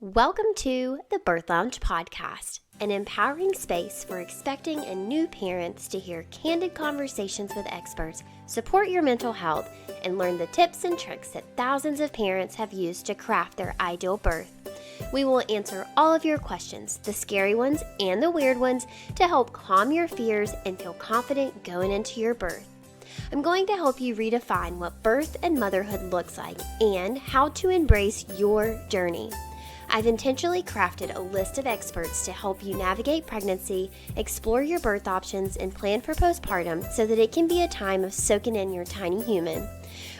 Welcome to the Birth Lounge Podcast, an empowering space for expecting and new parents to hear candid conversations with experts, support your mental health, and learn the tips and tricks that thousands of parents have used to craft their ideal birth. We will answer all of your questions, the scary ones and the weird ones, to help calm your fears and feel confident going into your birth. I'm going to help you redefine what birth and motherhood looks like and how to embrace your journey. I've intentionally crafted a list of experts to help you navigate pregnancy, explore your birth options, and plan for postpartum so that it can be a time of soaking in your tiny human.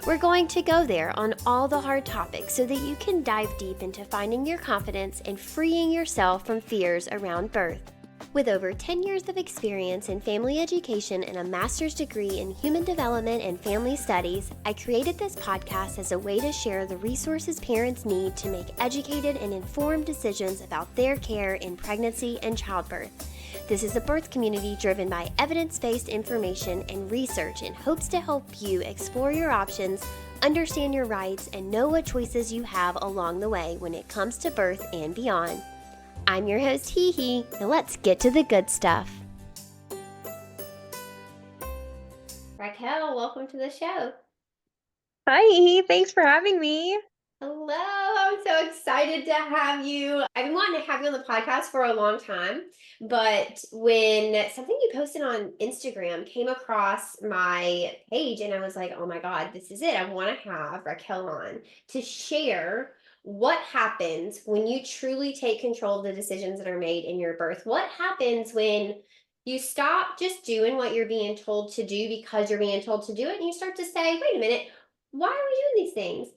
We're going to go there on all the hard topics so that you can dive deep into finding your confidence and freeing yourself from fears around birth. With over 10 years of experience in family education and a master's degree in human development and family studies, I created this podcast as a way to share the resources parents need to make educated and informed decisions about their care in pregnancy and childbirth. This is a birth community driven by evidence-based information and research in hopes to help you explore your options, understand your rights, and know what choices you have along the way when it comes to birth and beyond. I'm your host, HeHe. Now let's get to the good stuff. Raquel, welcome to the show. Hi, HeHe. Thanks for having me. Hello, I'm so excited to have you. I've been wanting to have you on the podcast for a long time, but when something you posted on Instagram came across my page and I was like, oh my God, this is it. I want to have Raquel on to share what happens when you truly take control of the decisions that are made in your birth. What happens when you stop just doing what you're being told to do because you're being told to do it and you start to say, wait a minute, why are we doing these things?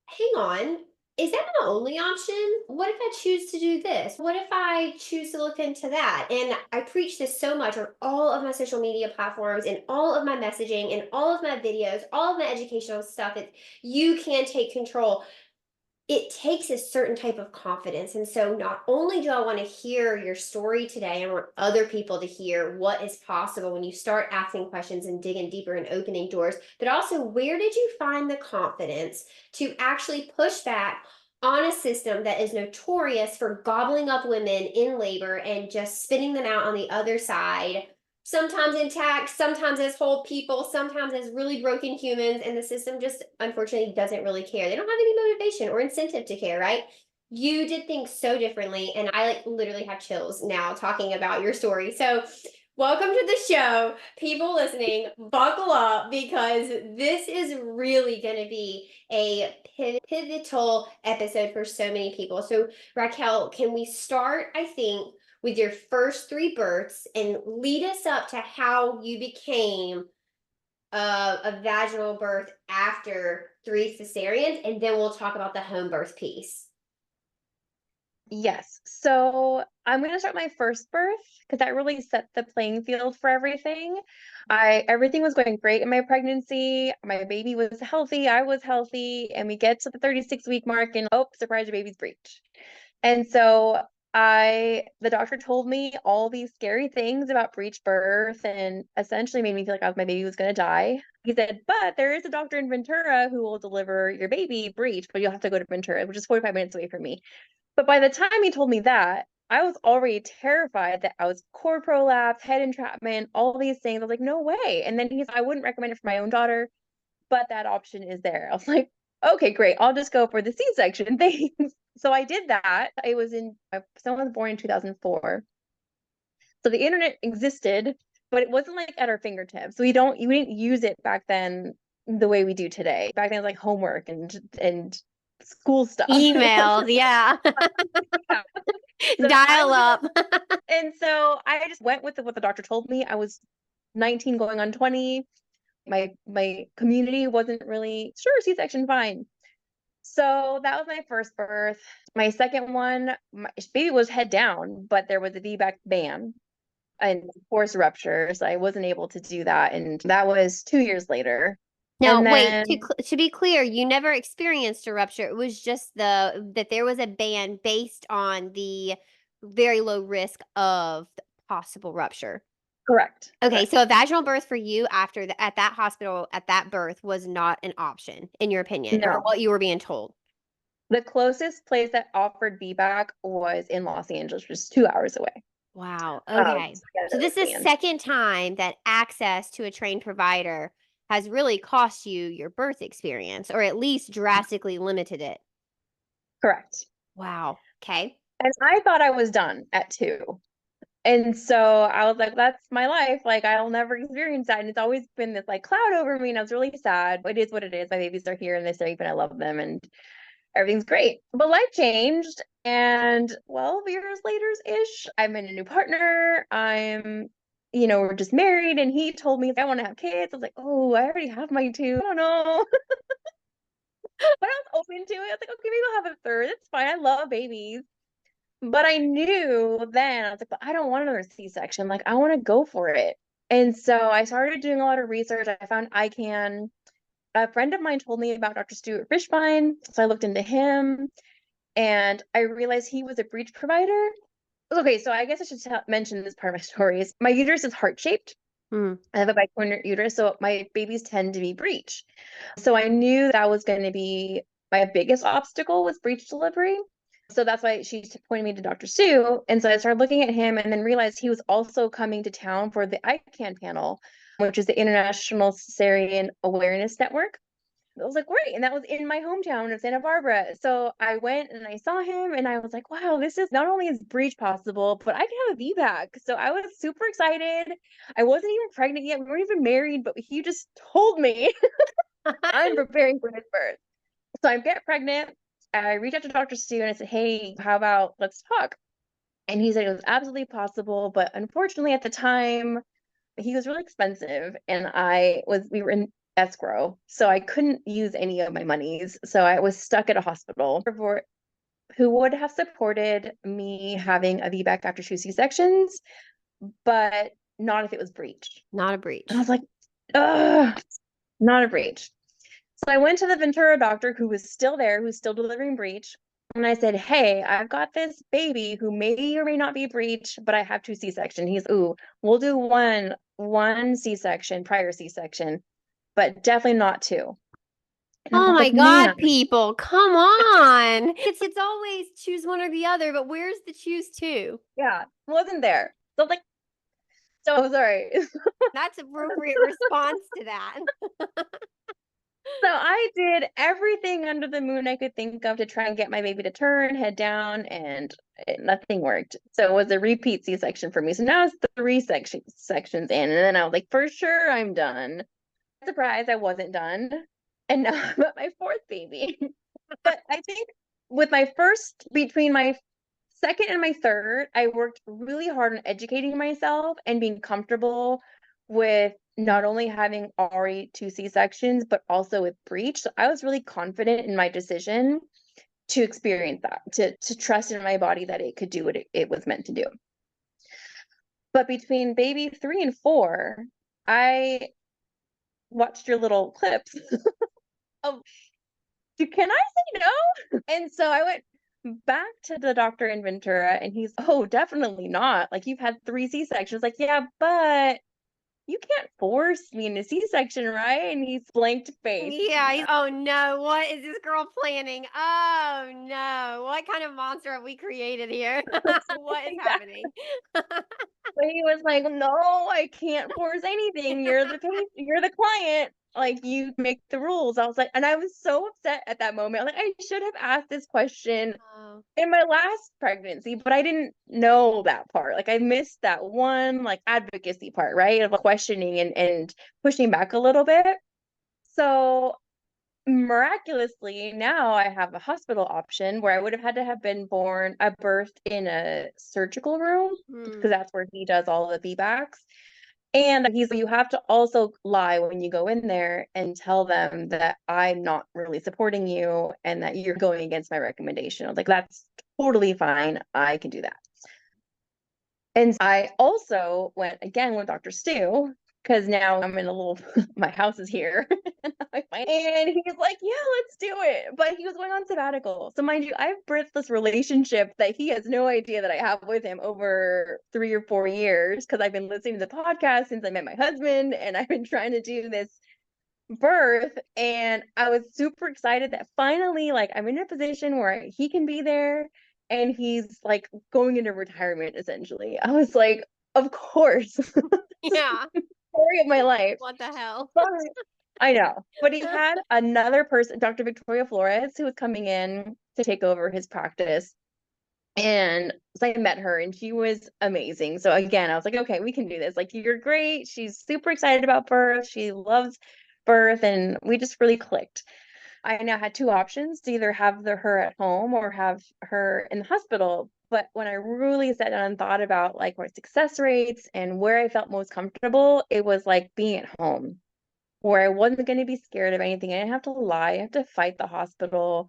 Hang on, is that my only option? What if I choose to do this? What if I choose to look into that? And I preach this so much on all of my social media platforms and all of my messaging and all of my videos, all of my educational stuff. You can take control. It takes a certain type of confidence. And so not only do I want to hear your story today, I want other people to hear what is possible when you start asking questions and digging deeper and opening doors, but also where did you find the confidence to actually push back on a system that is notorious for gobbling up women in labor and just spitting them out on the other side, sometimes intact, sometimes as whole people, sometimes as really broken humans, and the system just unfortunately doesn't really care. They don't have any motivation or incentive to care, right? You did things so differently, and I literally have chills now talking about your story. So welcome to the show. People listening, buckle up because this is really going to be a pivotal episode for so many people. So Raquel, can we start, I think, with your first 3 births and lead us up to how you became a vaginal birth after 3 cesareans, and then we'll talk about the home birth piece. Yes. So I'm going to start my first birth because that really set the playing field for everything. Everything was going great in my pregnancy. My baby was healthy. I was healthy. And we get to the 36-week mark and oh, surprise, your baby's breech. And so the doctor told me all these scary things about breech birth and essentially made me feel like my baby was going to die. He said, but there is a doctor in Ventura who will deliver your baby breech, but you'll have to go to Ventura, which is 45 minutes away from me. But by the time he told me that, I was already terrified that I was cord prolapse, head entrapment, all these things. I was like, no way. And then he said, I wouldn't recommend it for my own daughter, but that option is there. I was like, okay, great. I'll just go for the C-section. Thanks. So I did that. Someone was born in 2004. So the internet existed, but it wasn't like at our fingertips. We didn't use it back then the way we do today. Back then it was like homework and school stuff. Emails, yeah. So dial up. And so I just went with what the doctor told me. I was 19 going on 20. My community wasn't really sure, C-section, fine. So that was my first birth. My second one, my baby was head down, but there was a VBAC ban and forced rupture, so I wasn't able to do that, and that was 2 years later. Now, And then, wait, to be clear, you never experienced a rupture. It was just that there was a ban based on the very low risk of possible rupture. correct. Okay, Correct. so a vaginal birth for you at that hospital, at that birth was not an option, in your opinion, or No, what you were being told. The closest place that offered VBAC was in Los Angeles, which is 2 hours away. Wow. Okay. So this is Planned. second time that access to a trained provider has really cost you your birth experience, or at least drastically limited it. Correct. Wow. Okay. And I thought I was done at 2. And so I was like, that's my life. Like, I'll never experience that. And it's always been this like cloud over me. And I was really sad. It is what it is. My babies are here and they're safe and I love them and everything's great. But life changed. And 12 years later ish, I'm in a new partner. We're just married. And he told me I want to have kids. I was like, oh, I already have my 2. I don't know. But I was open to it. I was like, okay, maybe I'll have a third. It's fine. I love babies. But I knew then, I was like, but I don't want another C-section. Like, I want to go for it. And so I started doing a lot of research. I found ICANN. A friend of mine told me about Dr. Stuart Fishbein. So I looked into him and I realized he was a breech provider. Okay, so I guess I should mention this part of my story is my uterus is heart-shaped. Hmm. I have a bicornuate uterus, so my babies tend to be breech. So I knew that was going to be my biggest obstacle was breech delivery. So that's why she pointed me to Dr. Sue. And so I started looking at him and then realized he was also coming to town for the ICANN panel, which is the International Cesarean Awareness Network. I was like, great. And that was in my hometown of Santa Barbara. So I went and I saw him and I was like, wow, this is not only is breech possible, but I can have a VBAC. So I was super excited. I wasn't even pregnant yet. We weren't even married, but he just told me I'm preparing for his birth. So I get pregnant. I reached out to Dr. Stu and I said, hey, how about let's talk? And he said it was absolutely possible. But unfortunately, at the time, he was really expensive and we were in escrow. So I couldn't use any of my monies. So I was stuck at a hospital who would have supported me having a VBAC after 2 C-sections, but not if it was breech. Not a breech. And I was like, ugh, not a breech. So I went to the Ventura doctor who was still there, who's still delivering breech. And I said, hey, I've got this baby who may or may not be breech, but I have 2 C-section. He's, ooh, we'll do one C-section, prior C-section, but definitely not 2. And I Oh was my like, God, man, people, come on. It's always choose one or the other, but where's the choose two? yeah, wasn't there. So like, so sorry. That's appropriate response to that. So I did everything under the moon I could think of to try and get my baby to turn, head down, and nothing worked. So it was a repeat C-section for me. So now it's 3 sections in, and then I was like, for sure, I'm done. Surprise, I wasn't done, and now I'm at my 4th baby. But I think between my second and my third, I worked really hard on educating myself and being comfortable with not only having already 2 C-sections, but also with breech. So I was really confident in my decision to experience that, to trust in my body that it could do what it was meant to do. But between baby 3 and 4, I watched your little clips of, can I say no? And so I went back to the doctor in Ventura and he's, oh, definitely not. Like, you've had 3 C-sections. Like, yeah, but you can't force me into C-section, right? And he's blanked face. Yeah. Oh no, what is this girl planning? Oh no, what kind of monster have we created here? What is Exactly. happening? But he was like, no, I can't force anything. You're the client. Like, you make the rules. I was like, and I was so upset at that moment. Like, I should have asked this question Oh. in my last pregnancy, but I didn't know that part. Like, I missed that one like advocacy part, right? Of questioning and pushing back a little bit. So miraculously, now I have a hospital option where I would have had to have been birthed in a surgical room because that's where he does all the VBACs. And you have to also lie when you go in there and tell them that I'm not really supporting you and that you're going against my recommendation. I was like, that's totally fine. I can do that. And I also went again with Dr. Stu because now I'm in a little, my house is here. And he's like, yeah, let's do it. But he was going on sabbatical. So mind you, I've birthed this relationship that he has no idea that I have with him over 3 or 4 years because I've been listening to the podcast since I met my husband and I've been trying to do this birth, and I was super excited that finally, like, I'm in a position where he can be there and he's like going into retirement essentially. I was like, of course. This is Yeah. the story of my life. What the hell? But I know. But he had another person, Dr. Victoria Flores, who was coming in to take over his practice. And so I met her and she was amazing. So again, I was like, okay, we can do this. Like, you're great. She's super excited about birth. She loves birth. And we just really clicked. I now had two options to either have her at home or have her in the hospital. But when I really sat down and thought about like our success rates and where I felt most comfortable, it was like being at home where I wasn't going to be scared of anything. I didn't have to lie. I have to fight the hospital.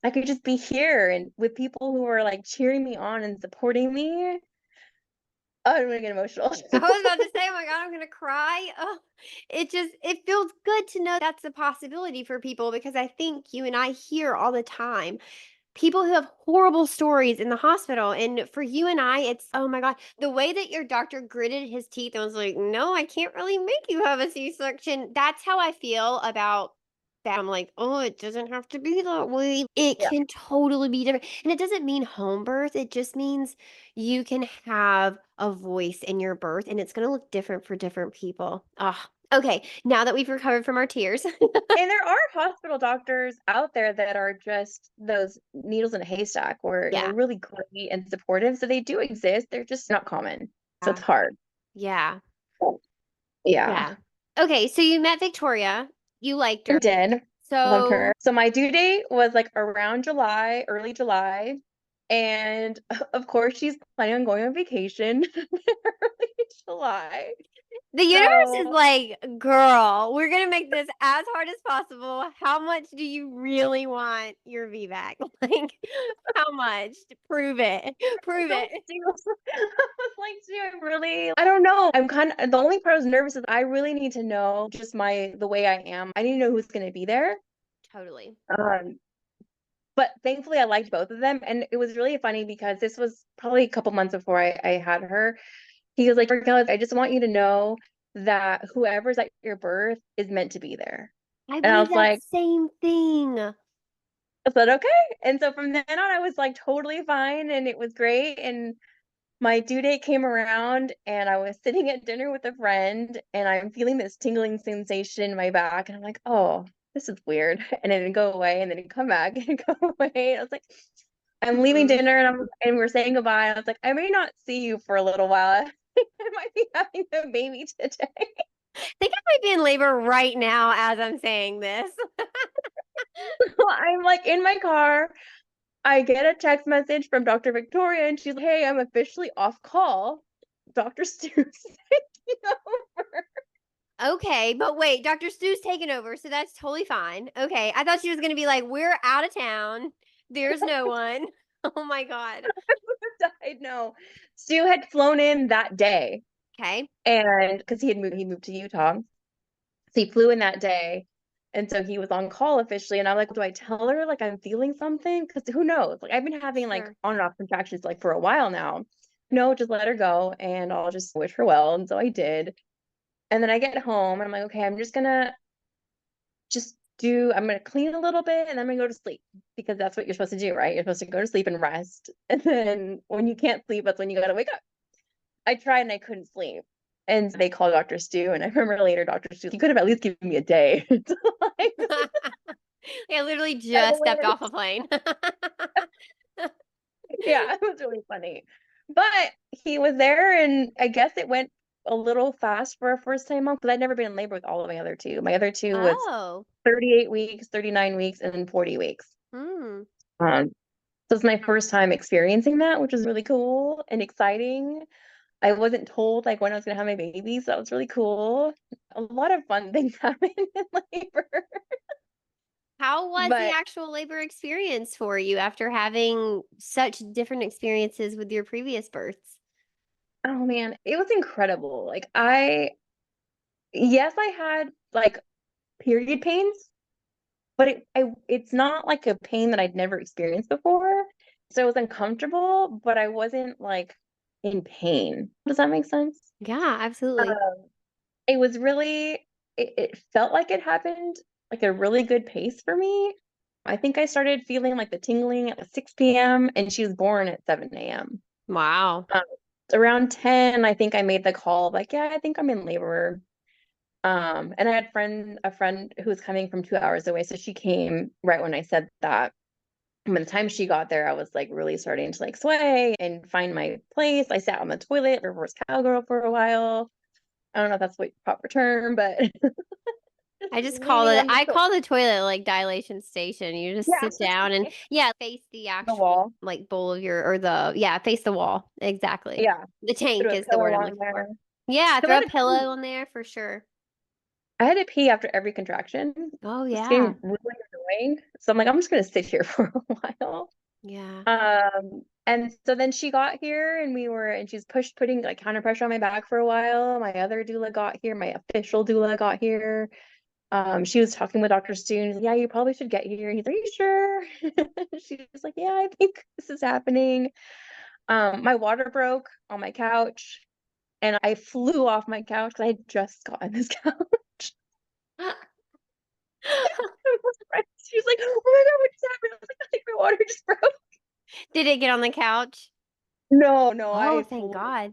I could just be here and with people who are like cheering me on and supporting me. Oh, I'm gonna get emotional. I was about to say, oh my God, I'm gonna cry. Oh, it feels good to know that's a possibility for people because I think you and I hear all the time people who have horrible stories in the hospital. And for you and I, it's, oh my God, the way that your doctor gritted his teeth and was like, no, I can't really make you have a C-section. That's how I feel about that. I'm like, oh, it doesn't have to be that way. It Yeah. can totally be different. And it doesn't mean home birth. It just means you can have a voice in your birth and it's going to look different for different people. Ah, okay. Now that we've recovered from our tears. And there are hospital doctors out there that are just those needles in a haystack where they're Yeah. really great and supportive. So they do exist. They're just not common. So it's Yeah. hard. Yeah. Yeah. Yeah. Okay, so you met Victoria, you liked I her. did. Loved her. So So my due date was like around July, early July. And of course, she's planning on going on vacation early July. the universe is So like, "Girl, we're gonna make this as hard as possible. How much do you really want your VBAC? Like, how much? Prove it. Prove don't it." do I was like, "Dude, I really I don't know. I'm kind of the only part I was nervous is I really need to know just the way I am. I need to know who's gonna be there. Totally. Um, but thankfully I liked both of them. And it was really funny because this was probably a couple months before I had her. He was like, Raquel, I just want you to know that whoever's at your birth is meant to be there. I And I believe was that like, same thing. I said, okay. And so from then on, I was like totally fine and it was great. And my due date came around and I was sitting at dinner with a friend and I'm feeling this tingling sensation in my back. And I'm like, oh, this is weird. And then it'd go away and then it'd come back and go away. And I was like, I'm leaving Mhm. dinner and we're saying goodbye. And I was like, I may not see you for a little while. I might be having a baby today. I think I might be in labor right now as I'm saying this. So I'm like in my car. I get a text message from Dr. Victoria and she's like, hey, I'm officially off call. Dr. Stu's taking over. Okay, but wait, Doctor Stu's taken over, so that's totally fine. Okay, I thought she was gonna be like, "We're out of town. There's no one." Oh my god. Died. No. Stu had flown in that day Okay, and because he moved to Utah. So he flew in that day. And so he was on call officially. And I'm like, do I tell her like I'm feeling something? Because who knows? Like I've been having like sure. on and off contractions like for a while now. No, just let her go and I'll just wish her well. And so I did. And then I get home and I'm like, okay, I'm just gonna I'm gonna clean a little bit and then I'm gonna go to sleep because that's what you're supposed to do, right? You're supposed to go to sleep and rest. And then when you can't sleep, that's when you gotta wake up. I tried and I couldn't sleep. And they called Dr. Stu. And I remember later, Dr. Stu, he could have at least given me a day. Like, I literally I just stepped waited. off a plane. Yeah, it was really funny. But he was there, and I guess it went a little fast for a first time mom because I'd never been in labor with all of my other two. My other two was Oh. 38 weeks, 39 weeks, and then 40 weeks. Hmm. Um, so it's my first time experiencing that, which was really cool and exciting. I wasn't told like when I was gonna have my baby, so that was really cool. A lot of fun things happened in labor. How was the But actual labor experience for you after having such different experiences with your previous births? oh man, it was incredible. Yes, I had like period pains, but it's not like a pain that I'd never experienced before. So it was uncomfortable, but I wasn't like in pain. Does that make sense? Yeah, absolutely. Um, it was really it felt like it happened like a really good pace for me. I think I started feeling like the tingling at 6 p.m. and she was born at 7 a.m. Wow. Um, around 10, I think I made the call like, yeah, I think I'm in labor. And I had a friend who was coming from 2 hours away, so she came right when I said that. And by the time she got there, I was like really starting to like sway and find my place. I sat on the toilet, reverse cowgirl for a while. I don't know if that's the proper term, but just leaning on the I call the toilet like dilation station. You just yeah, sit down and yeah, face the the actual wall. like bowl of your or the yeah, face the wall. Exactly. Yeah, The threw tank a is the pillow word I'm on looking there for. Yeah, because throw a pillow on there for sure. I had to pee after every contraction. Oh It's yeah. getting really annoying, so I'm like, I'm just gonna sit here for a while. Yeah. And so then she got here and she's putting like counter pressure on my back for a while. My other doula got here, my official doula got here. She was talking with Dr. Stoon. Yeah, you probably should get here. He's like, are you sure? She's like, yeah, I think this is happening. My water broke on my couch and I flew off my couch because I had just gotten this couch. She's like, oh my God, what just happened? I was like, I think my water just broke. Did it get on the couch? No, Oh, I thank flew. God.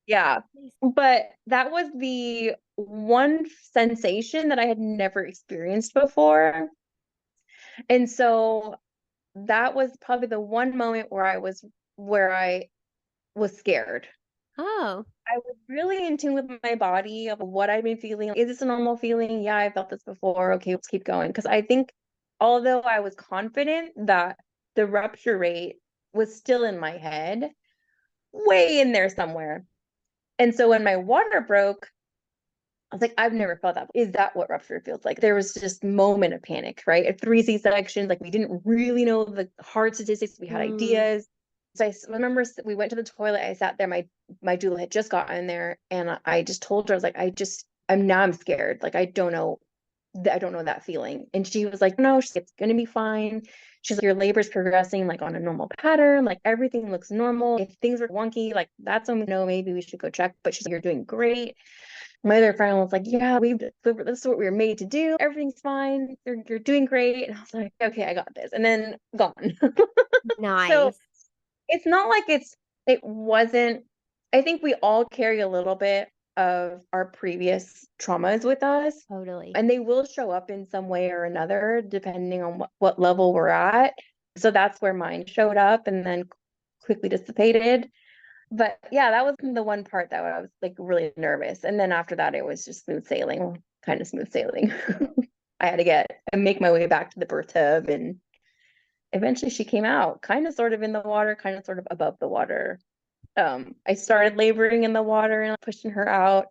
Yeah. But that was the one sensation that I had never experienced before. And so that was probably the one moment where I was scared. Oh. I was really in tune with my body of what I've been feeling. Is this a normal feeling? Yeah, I felt this before. Okay, let's keep going. Because I think although I was confident that the rupture rate was still in my head, way in there somewhere. And so when my water broke, I was like, I've never felt that. Is that what rupture feels like? There was just moment of panic, right? At 3 C-sections, like we didn't really know the hard statistics. We had Mm. ideas. So I remember we went to the toilet. I sat there. My doula had just gotten there, and I just told her, I was like, I'm scared. Like I don't know, I don't know that feeling. And she was like, no, it's gonna be fine. She's like, your labor's progressing like on a normal pattern. Like everything looks normal. If things are wonky, like that's when we know maybe we should go check. But she's like, you're doing great. My other friend was like, yeah, this is what we were made to do. Everything's fine. You're doing great. And I was like, okay, I got this. And then gone. So Nice. it's not like it wasn't, I think we all carry a little bit of our previous traumas with us, Totally. and they will show up in some way or another, depending on what level we're at. So that's where mine showed up and then quickly dissipated. But yeah, that was the one part that I was like really nervous. And then after that, it was just smooth sailing, kind of smooth sailing. I had to make my way back to the birth tub, and eventually she came out, kind of sort of in the water, kind of sort of above the water. I started laboring in the water and pushing her out.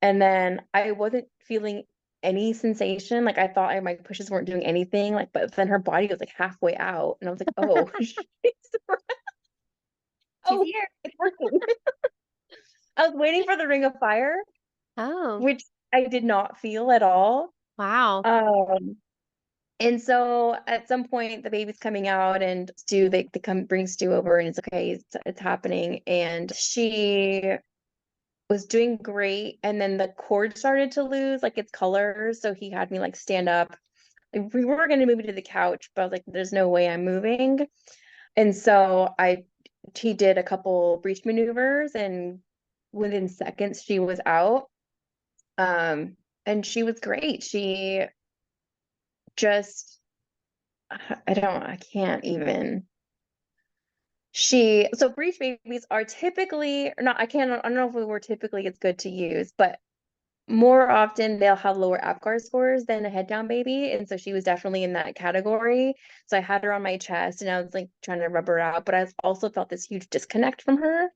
And then I wasn't feeling any sensation. Like I thought my pushes weren't doing anything. Like, but then her body was like halfway out. And I was like, oh, She's oh, here. it's working. I was waiting for the ring of fire, Oh, which I did not feel at all. wow. Um, and so at some point the baby's coming out and they come bring Stu over and it's okay, it's happening. And she was doing great. And then the cord started to lose like its color. So he had me like stand up. Like, we were gonna move to the couch, but I was like, there's no way I'm moving. And so he did a couple breech maneuvers and within seconds she was out. And she was great. She just, I can't even. So breech babies are typically, or not, I don't know if we were typically it's good to use, but more often they'll have lower APGAR scores than a head down baby. And so she was definitely in that category. So I had her on my chest and I was like trying to rub her out, but I also felt this huge disconnect from her.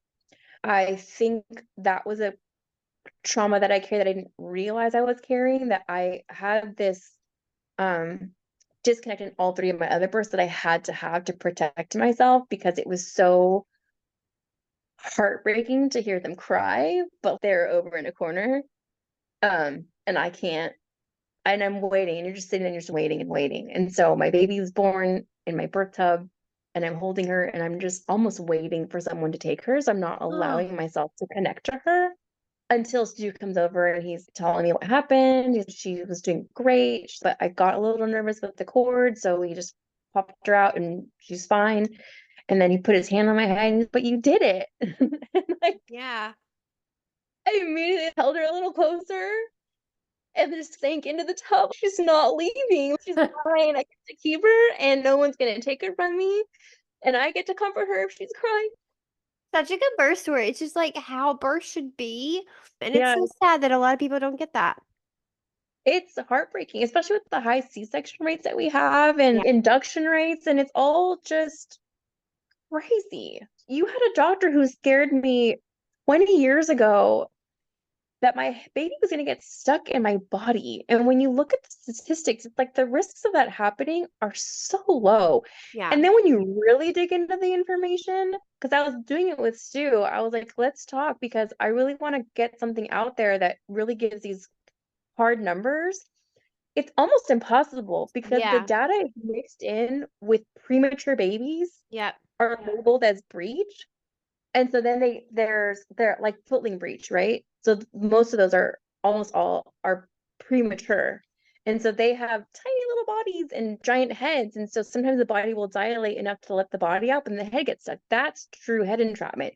I think that was a trauma that I carried that I didn't realize I was carrying, that I had this um disconnect in all three of my other births that I had to have to protect myself because it was so heartbreaking to hear them cry, but they're over in a corner. And I can't, and I'm waiting, and you're just sitting there, you're just waiting and waiting. And so my baby was born in my birth tub, and I'm holding her, and I'm just almost waiting for someone to take her. So I'm not Oh, allowing myself to connect to her. until Stu comes over and he's telling me what happened. She was doing great, but I got a little nervous with the cord, so we just popped her out and she's fine. And then he put his hand on my head and he's, but you did it. And like, Yeah. I immediately held her a little closer and just sank into the tub. She's not leaving. She's crying. I get to keep her and no one's gonna take her from me. And I get to comfort her if she's crying. Such a good birth story. It's just like how birth should be. And it's Yeah, so sad that a lot of people don't get that. it's heartbreaking, especially with the high C-section rates that we have Yeah. and induction rates, and it's all just crazy. You had a doctor who scared me 20 years ago that my baby was going to get stuck in my body. And when you look at the statistics, it's like the risks of that happening are so low. Yeah. And then when you really dig into the information, because I was doing it with Stu, I was like, let's talk because I really want to get something out there that really gives these hard numbers. It's almost impossible because the Yeah. data is mixed in with premature babies Yep. are labeled as breech. And so then they're like footling breech, right? So most of those are almost all are premature. And so they have tiny little bodies and giant heads. And so sometimes the body will dilate enough to let the body out and the head gets stuck. That's true head entrapment.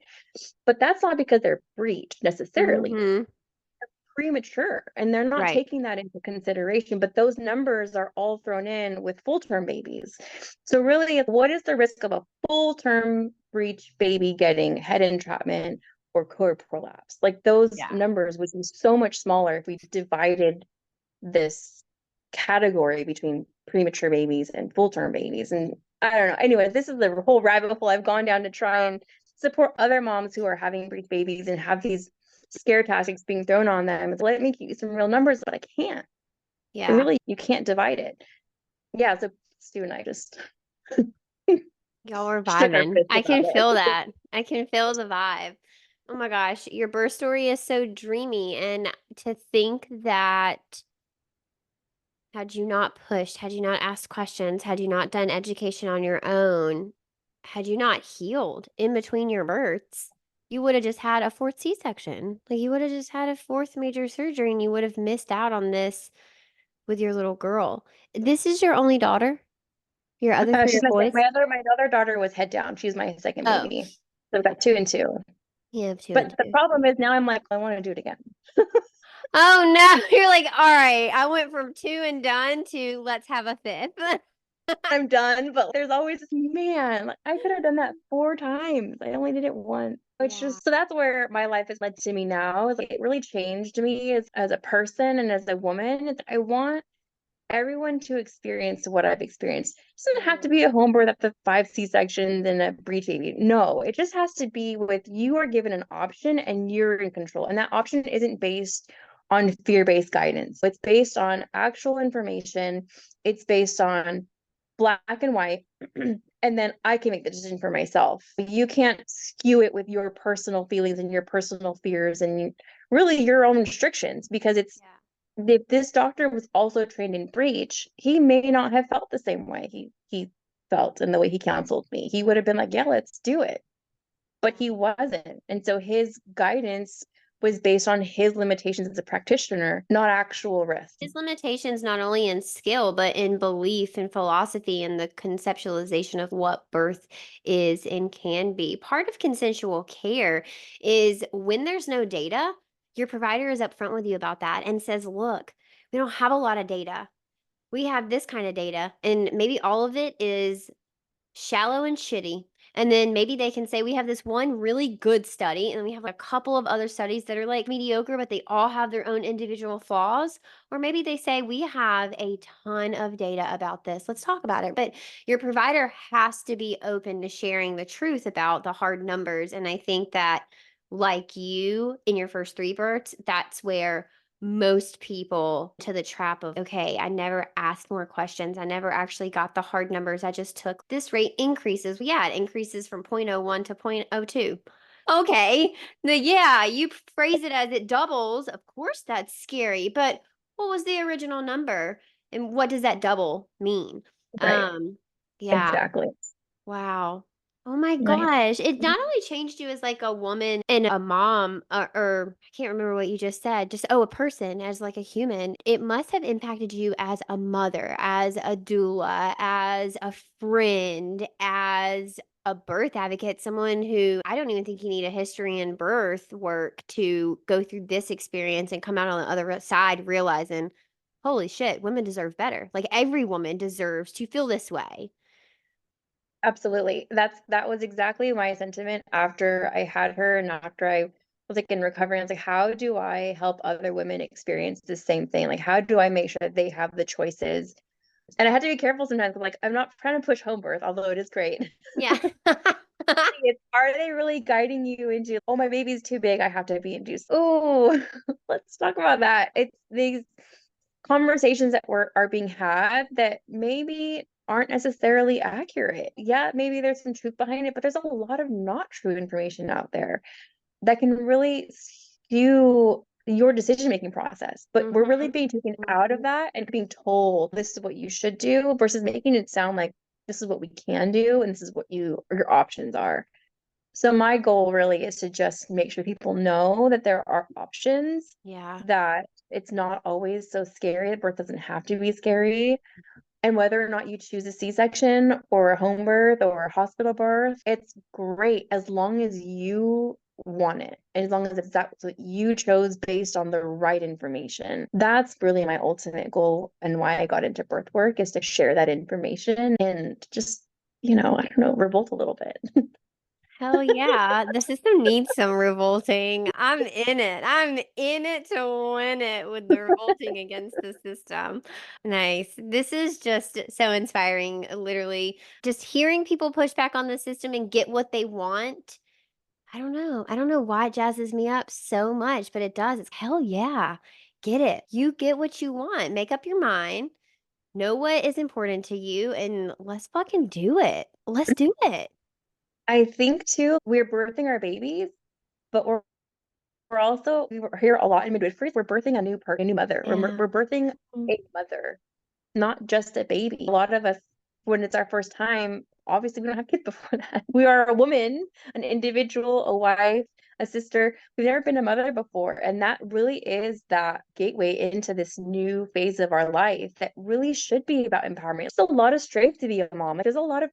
But that's not because they're breech necessarily. Mm-hmm. Premature and they're not Right. taking that into consideration, but those numbers are all thrown in with full-term babies. So really, what is the risk of a full-term breech baby getting head entrapment or cord prolapse? Like those Yeah. numbers would be so much smaller if we divided this category between premature babies and full-term babies. And I don't know, anyway, this is the whole rabbit hole I've gone down to try and support other moms who are having breech babies and have these scare tactics being thrown on them. It's let me give you some real numbers, but I can't. And Yeah. really, you can't divide it. Yeah, so Stu and I just Y'all were shook our vibing. fists I about can feel it. that. I can feel the vibe. Oh my gosh, your birth story is so dreamy. And to think that had you not pushed, had you not asked questions, had you not done education on your own, had you not healed in between your births, you would have just had a fourth C-section. Like you would have just had a fourth major surgery and you would have missed out on this with your little girl. This is your only daughter? Your other three She's are boys? my other daughter was head down. She's my second Oh, baby. So I've got two and two. you have two and But the two. problem is now I'm like, I want to do it again. Oh no, you're like, all right, I went from two and done to let's have a fifth. I'm done, but there's always this man, like, I could have done that 4 times. I only did it once. It's Yeah. just so that's where my life has led to me now. Is like it really changed me as a person and as a woman. I want everyone to experience what I've experienced. It doesn't have to Mhm. be a home birth up to 5 C-sections and a breech baby. No, it just has to be with you are given an option and you're in control. And that option isn't based on fear-based guidance. It's based on actual information. It's based on black and white. And then I can make the decision for myself. You can't skew it with your personal feelings and your personal fears and really your own restrictions because it's Yeah. if this doctor was also trained in breech, he may not have felt the same way he felt in the way he counseled me. He would have been like, "Yeah, let's do it." But he wasn't. And so his guidance was based on his limitations as a practitioner, not actual risk. His limitations not only in skill, but in belief and philosophy and the conceptualization of what birth is and can be. Part of consensual care is when there's no data, your provider is upfront with you about that and says, look, we don't have a lot of data. We have this kind of data, and maybe all of it is shallow and shitty. And then maybe they can say we have this one really good study, and we have a couple of other studies that are like mediocre, but they all have their own individual flaws. Or maybe they say we have a ton of data about this. Let's talk about it. But your provider has to be open to sharing the truth about the hard numbers. And I think that, like you in your first three births, that's where most people to the trap of, okay, I never asked more questions. I never actually got the hard numbers. I just took this rate increases. Well, yeah, it increases from 0.01 to 0.02. Okay. Yeah, you phrase it as it doubles. Of course, that's scary. But what was the original number? And what does that double mean? Right. Um, yeah. Exactly. Wow. Oh my Right. gosh. It not only changed you as like a woman and a mom, or I can't remember what you just said, just, oh, a person as like a human. It must have impacted you as a mother, as a doula, as a friend, as a birth advocate, someone who I don't even think you need a history in birth work to go through this experience and come out on the other side realizing, holy shit, women deserve better. Like every woman deserves to feel this way. Absolutely. That was exactly my sentiment after I had her and after I was like in recovery. I was like, how do I help other women experience the same thing? Like, how do I make sure that they have the choices? And I had to be careful sometimes. Like, I'm not trying to push home birth, although it is great. Yeah. It's, are they really guiding you into, oh, my baby's too big, I have to be induced? Oh, let's talk about that. It's these conversations that are being had that maybe aren't necessarily accurate. Yeah, maybe there's some truth behind it, but there's a lot of not true information out there that can really skew your decision making process. But we're really Mhm. being taken out of that and being told this is what you should do versus making it sound like this is what we can do and this is what your options are. So my goal really is to just make sure people know that there are options, Yeah. that it's not always so scary. That birth doesn't have to be scary. And whether or not you choose a C-section or a home birth or a hospital birth, it's great as long as you want it. As long as it's that's what you chose based on the right information. That's really my ultimate goal and why I got into birth work is to share that information and just, I don't know, revolt a little bit. Hell yeah. The system needs some revolting. I'm in it. I'm in it to win it with the revolting against the system. Nice. This is just so inspiring. Literally, just hearing people push back on the system and get what they want. I don't know. I don't know why it jazzes me up so much, but it does. It's hell yeah. Get it. You get what you want. Make up your mind. Know what is important to you and let's fucking do it. Let's do it. I think too, we're birthing our babies, but we're also we were here a lot in midwifery. We're birthing a new mother. Yeah. We're birthing Mm. a mother, not just a baby. A lot of us, when it's our first time, obviously we don't have kids before that. We are a woman, an individual, a wife, a sister. We've never been a mother before, and that really is that gateway into this new phase of our life that really should be about empowerment. It's a lot of strength to be a mom. Like, there's a lot of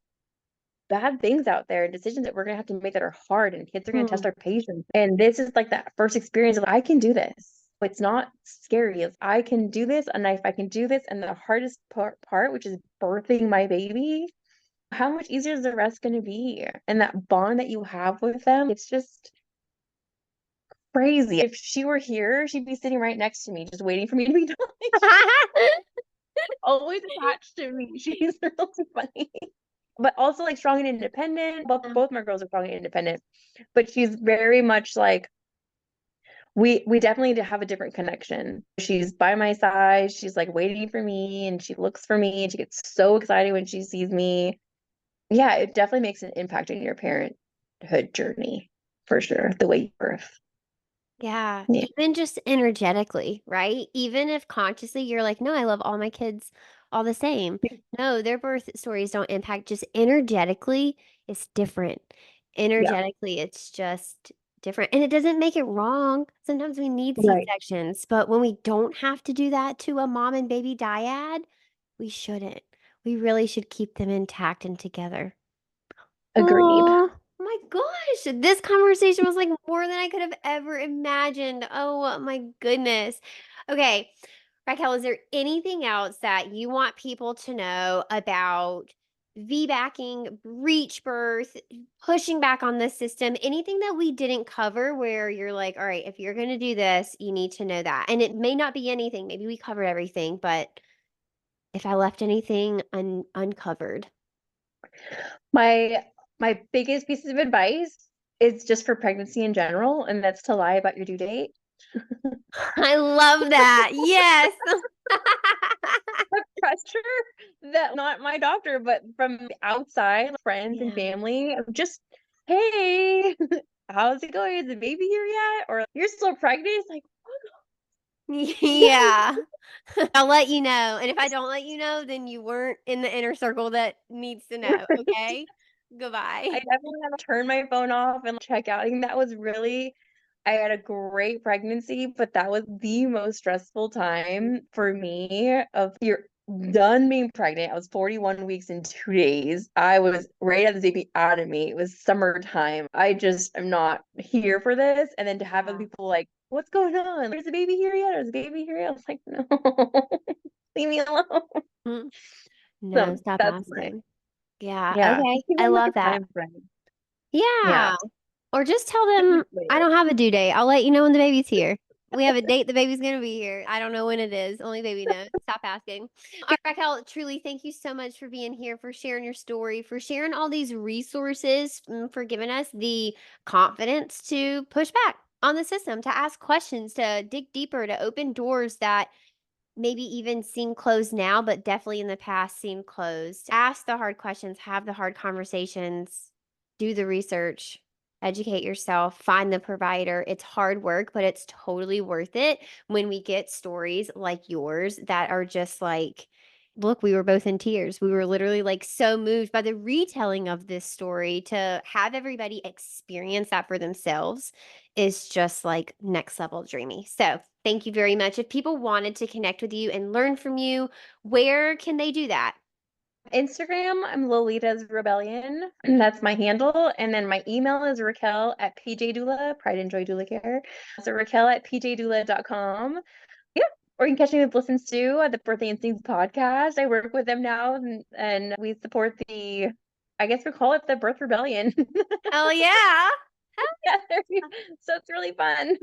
bad things out there and decisions that we're going to have to make that are hard and kids are going to test Hmm. our patience. And this is like that first experience of I can do this. It's not scary. It's I can do this and if I can do this and the hardest part, which is birthing my baby, how much easier is the rest going to be? And that bond that you have with them, it's just crazy. If she were here, she'd be sitting right next to me, just waiting for me to be done. Always attached to me. She's really funny. But also like strong and independent. Both my girls are strong and independent, but she's very much like we definitely have a different connection. She's by my side. She's like waiting for me, and she looks for me, and she gets so excited when she sees me. Yeah, it definitely makes an impact in your parenthood journey for sure. The way you birth. Yeah, Yeah, even just energetically, right? Even if consciously you're like, no, I love all my kids all the same. No, their birth stories don't impact. Just energetically, it's different. yeah, Energetically, it's just different. And it doesn't make it wrong. Sometimes we need right. C-sections, but when we don't have to do that to a mom and baby dyad, we shouldn't. We really should keep them intact and together. Agreed. Oh my gosh. This conversation was like more than I could have ever imagined. Oh my goodness. Okay. Raquel, is there anything else that you want people to know about VBACing, breech birth, pushing back on the system? Anything that we didn't cover where you're like, all right, if you're going to do this, you need to know that. And it may not be anything. Maybe we covered everything, but if I left anything uncovered. My my biggest piece of advice is just for pregnancy in general, and that's to lie about your due date. I love that. Yes. The pressure that not my doctor, but from outside friends and Yeah. family, of just, hey, how's it going? Is the baby here yet? Or you're still pregnant? It's like, yes. Yeah. I'll let you know, and if I don't let you know, then you weren't in the inner circle that needs to know, okay? Goodbye. I definitely had to turn my phone off and check out. And that was really I had a great pregnancy, but that was the most stressful time for me of you're done being pregnant. I was 41 weeks and 2 days. I was ready to have the baby out of me. It was summertime. I just am not here for this. And then to have other Yeah. people like, what's going on? Is the baby here yet? Is the baby here yet? I was like, no, leave me alone. Mm. No, So stop that's my asking. Yeah. yeah. Okay. Give I them like love a that. time frame. Yeah. Yeah. Or just tell 2 weeks them I later. don't have a due date. I'll let you know when the baby's here. We have a date. The baby's gonna be here. I don't know when it is. Only baby knows. Stop asking. All right, Raquel, truly, thank you so much for being here, for sharing your story, for sharing all these resources, for giving us the confidence to push back on the system, to ask questions, to dig deeper, to open doors that maybe even seem closed now, but definitely in the past seemed closed. Ask the hard questions, have the hard conversations, do the research, educate yourself, find the provider. It's hard work, but it's totally worth it when we get stories like yours that are just like, look, we were both in tears. We were literally like so moved by the retelling of this story to have everybody experience that for themselves is just like next level dreamy. So, thank you very much. If people wanted to connect with you and learn from you, where can they do that? Instagram, I'm Lolita's Rebellion. And that's my handle. And then my email is Raquel at PJ Doula, Pride and Joy Doula Care. So Raquel at pjdoula.com. Yeah. Or you can catch me with Listen Stew at the Birthday Instincts podcast. I work with them now and we support I guess we call it the Birth Rebellion. Oh, yeah. together. So it's really fun.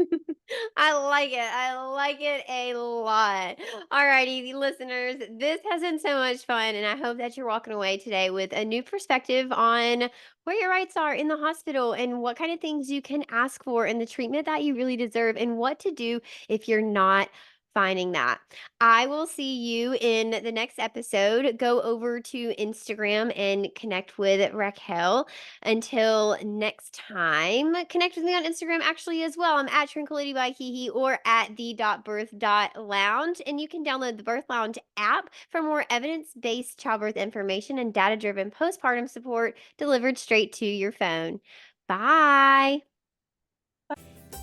I like it. I like it a lot. All righty, listeners, this has been so much fun, and I hope that you're walking away today with a new perspective on where your rights are in the hospital and what kind of things you can ask for and the treatment that you really deserve and what to do if you're not finding that. I will see you in the next episode. Go over to Instagram and connect with Raquel. Until next time, connect with me on Instagram actually as well. I'm at Tranquility by HeHe or at the.birth.lounge. And you can download the Birth Lounge app for more evidence based childbirth information and data driven postpartum support delivered straight to your phone. Bye.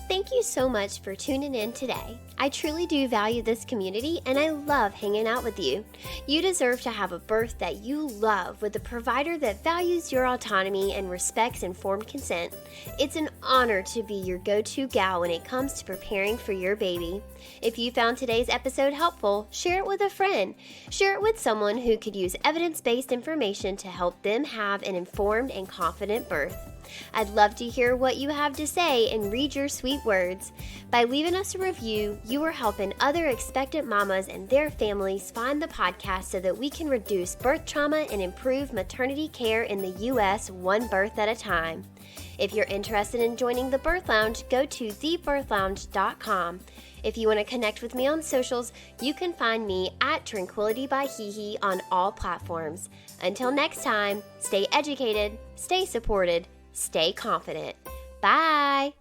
Thank you so much for tuning in today. I truly do value this community and I love hanging out with you. You deserve to have a birth that you love with a provider that values your autonomy and respects informed consent. It's an honor to be your go-to gal when it comes to preparing for your baby. If you found today's episode helpful, share it with a friend. Share it with someone who could use evidence-based information to help them have an informed and confident birth. I'd love to hear what you have to say and read your sweet words. By leaving us a review, you are helping other expectant mamas and their families find the podcast so that we can reduce birth trauma and improve maternity care in the U.S. one birth at a time. If you're interested in joining the Birth Lounge, go to thebirthlounge.com. If you want to connect with me on socials, you can find me at Tranquility by HeHe on all platforms. Until next time, stay educated, stay supported, stay confident. Bye.